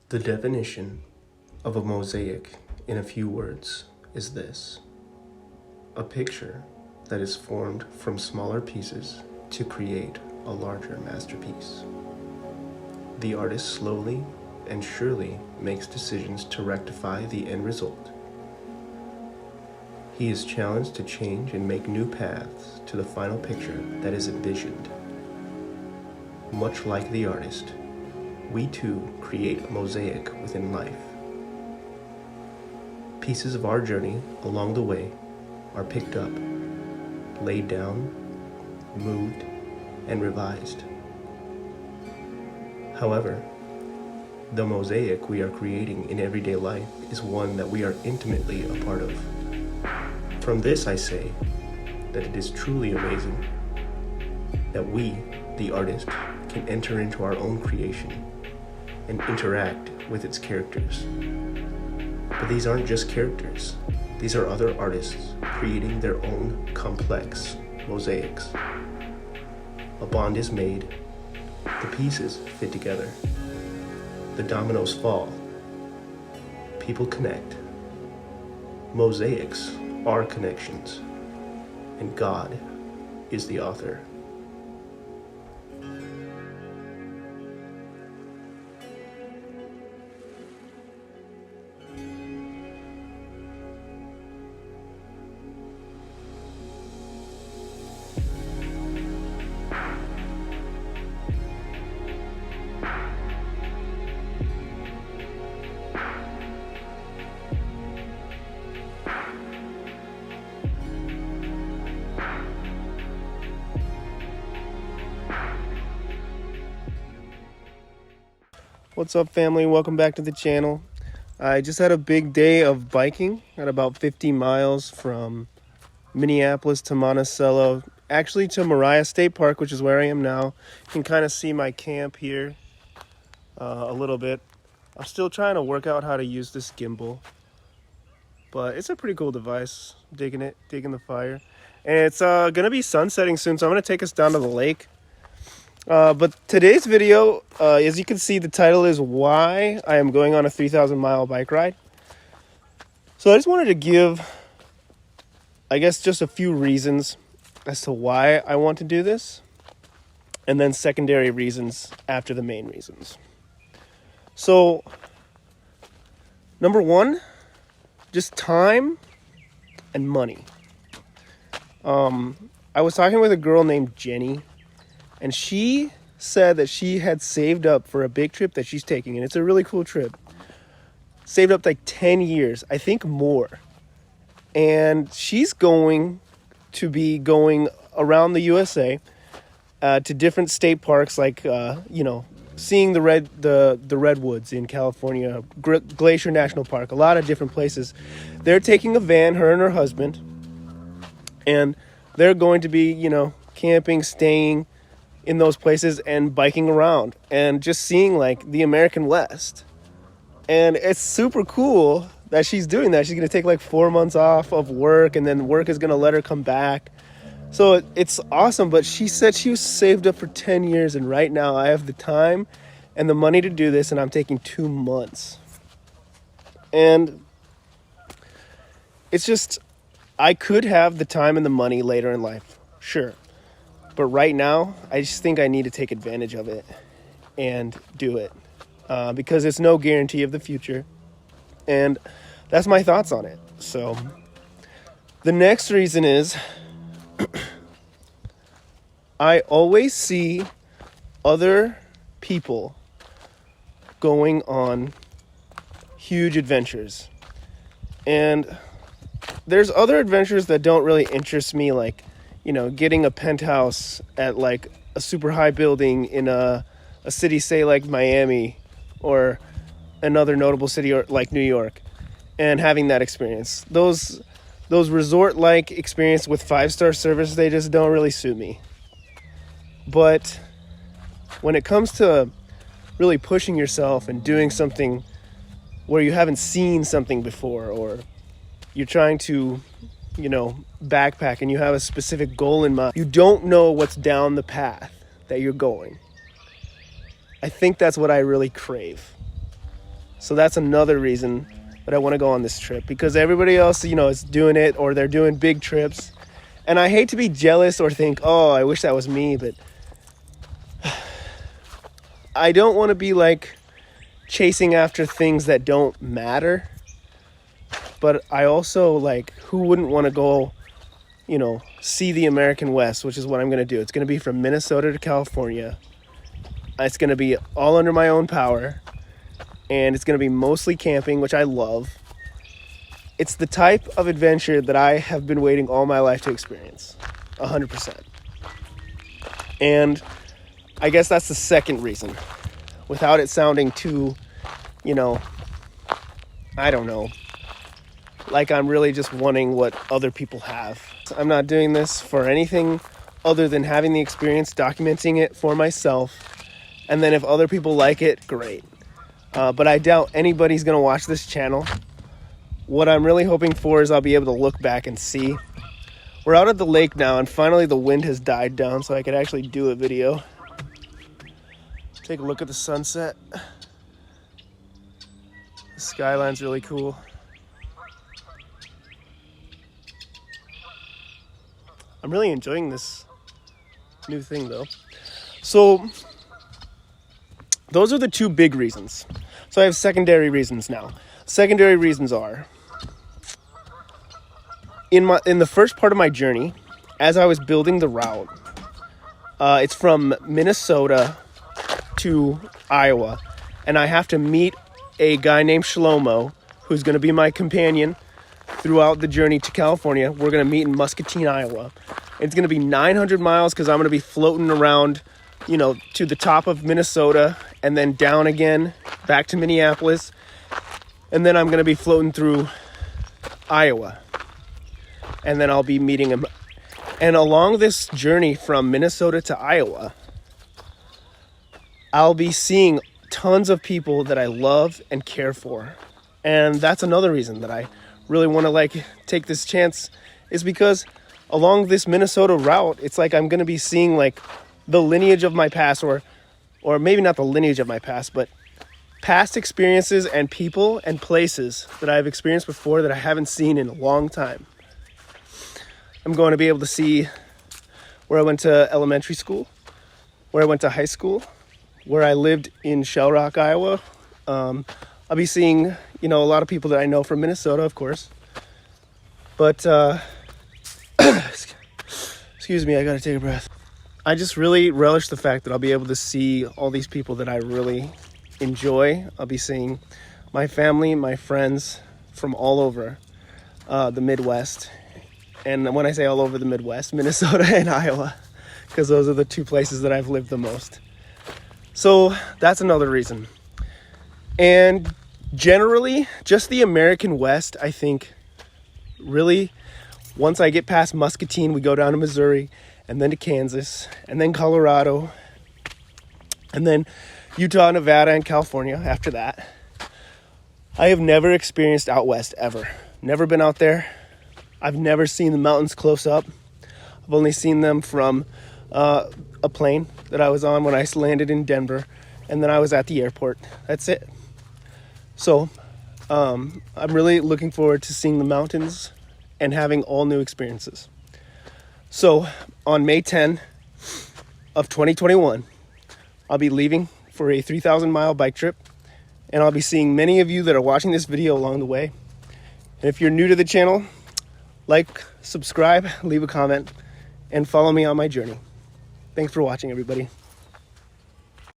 The definition of a mosaic in a few words is this: a picture that is formed from smaller pieces to create a larger masterpiece. The artist slowly and surely makes decisions to rectify the end result. He is challenged to change and make new paths to the final picture that is envisioned. Much like the artist, we too create a mosaic within life. Pieces of our journey along the way are picked up, laid down, moved, and revised. However, the mosaic we are creating in everyday life is one that we are intimately a part of. From this I say that it is truly amazing that we, the artist, can enter into our own creation and interact with its characters. But these aren't just characters. These are other artists creating their own complex mosaics. A bond is made, the pieces fit together, the dominoes fall, people connect. Mosaics are connections, and God is the author. What's up, family? Welcome back to the channel. I just had a big day of biking at about 50 miles from Minneapolis to Monticello, actually to Moriah State Park, which is where I am now. You can kind of see my camp here a little bit. I'm still trying to work out how to use this gimbal, but it's a pretty cool device. Digging it, digging the fire. And it's gonna be sunsetting soon, so I'm gonna take us down to the lake. But today's video, as you can see, the title is why I am going on a 3,000 mile bike ride. So I just wanted to give, I guess, just a few reasons as to why I want to do this, and then secondary reasons after the main reasons. So, number one, just time and money. I was talking with a girl named Jenny, and she said that she had saved up for a big trip that she's taking, and it's a really cool trip. Saved up like 10 years, I think more. And she's going to be going around the USA to different state parks, like, seeing the redwoods in California, Glacier National Park, a lot of different places. They're taking a van, her and her husband, and they're going to be, camping, staying in those places and biking around and just seeing like the American West. And it's super cool that she's doing that. She's going to take like 4 months off of work, and then work is going to let her come back. So it's awesome. But she said she was saved up for 10 years, and right now I have the time and the money to do this, and I'm taking 2 months. And it's just, I could have the time and the money later in life, sure. But right now, I just think I need to take advantage of it and do it because it's no guarantee of the future. And that's my thoughts on it. So the next reason is I always see other people going on huge adventures. And there's other adventures that don't really interest me, like getting a penthouse at like a super high building in a city, say like Miami or another notable city or like New York, and having that experience. Those resort-like experience with 5-star service, they just don't really suit me. But when it comes to really pushing yourself and doing something where you haven't seen something before, or you're trying to backpack and you have a specific goal in mind, you don't know what's down the path that you're going. I think that's what I really crave. So that's another reason that I want to go on this trip, because everybody else, is doing it, or they're doing big trips. And I hate to be jealous or think, oh, I wish that was me, but I don't want to be like chasing after things that don't matter. But I also, like, who wouldn't want to go, see the American West, which is what I'm going to do. It's going to be from Minnesota to California. It's going to be all under my own power. And it's going to be mostly camping, which I love. It's the type of adventure that I have been waiting all my life to experience. 100%. And I guess that's the second reason. Without it sounding too, I don't know, like I'm really just wanting what other people have. I'm not doing this for anything other than having the experience, documenting it for myself. And then if other people like it, great. But I doubt anybody's going to watch this channel. What I'm really hoping for is I'll be able to look back and see. We're out at the lake now, and finally the wind has died down so I could actually do a video. Take a look at the sunset. The skyline's really cool. I'm really enjoying this new thing though. So those are the two big reasons. So I have secondary reasons now. Secondary reasons are, in the first part of my journey, as I was building the route, it's from Minnesota to Iowa, and I have to meet a guy named Shlomo, who's going to be my companion throughout the journey to California. We're going to meet in Muscatine, Iowa. It's going to be 900 miles because I'm going to be floating around, to the top of Minnesota and then down again back to Minneapolis. And then I'm going to be floating through Iowa. And then I'll be meeting him. And along this journey from Minnesota to Iowa, I'll be seeing tons of people that I love and care for. And that's another reason that I really want to take this chance, is because along this Minnesota route, it's like I'm going to be seeing the lineage of my past, or maybe not the lineage of my past, but past experiences and people and places that I've experienced before that I haven't seen in a long time. I'm going to be able to see where I went to elementary school, where I went to high school, where I lived in Shell Rock, Iowa. I'll be seeing, a lot of people that I know from Minnesota, of course. But, excuse me, I gotta take a breath. I just really relish the fact that I'll be able to see all these people that I really enjoy. I'll be seeing my family, my friends from all over the Midwest. And when I say all over the Midwest, Minnesota and Iowa, because those are the two places that I've lived the most. So that's another reason. And generally, just the American West, I think, really, once I get past Muscatine, we go down to Missouri, and then to Kansas, and then Colorado, and then Utah, Nevada, and California after that. I have never experienced out west, ever. Never been out there. I've never seen the mountains close up. I've only seen them from a plane that I was on when I landed in Denver, and then I was at the airport. That's it. So I'm really looking forward to seeing the mountains and having all new experiences. So on May 10 of 2021, I'll be leaving for a 3,000 mile bike trip, and I'll be seeing many of you that are watching this video along the way. And if you're new to the channel, like, subscribe, leave a comment, and follow me on my journey. Thanks for watching, everybody.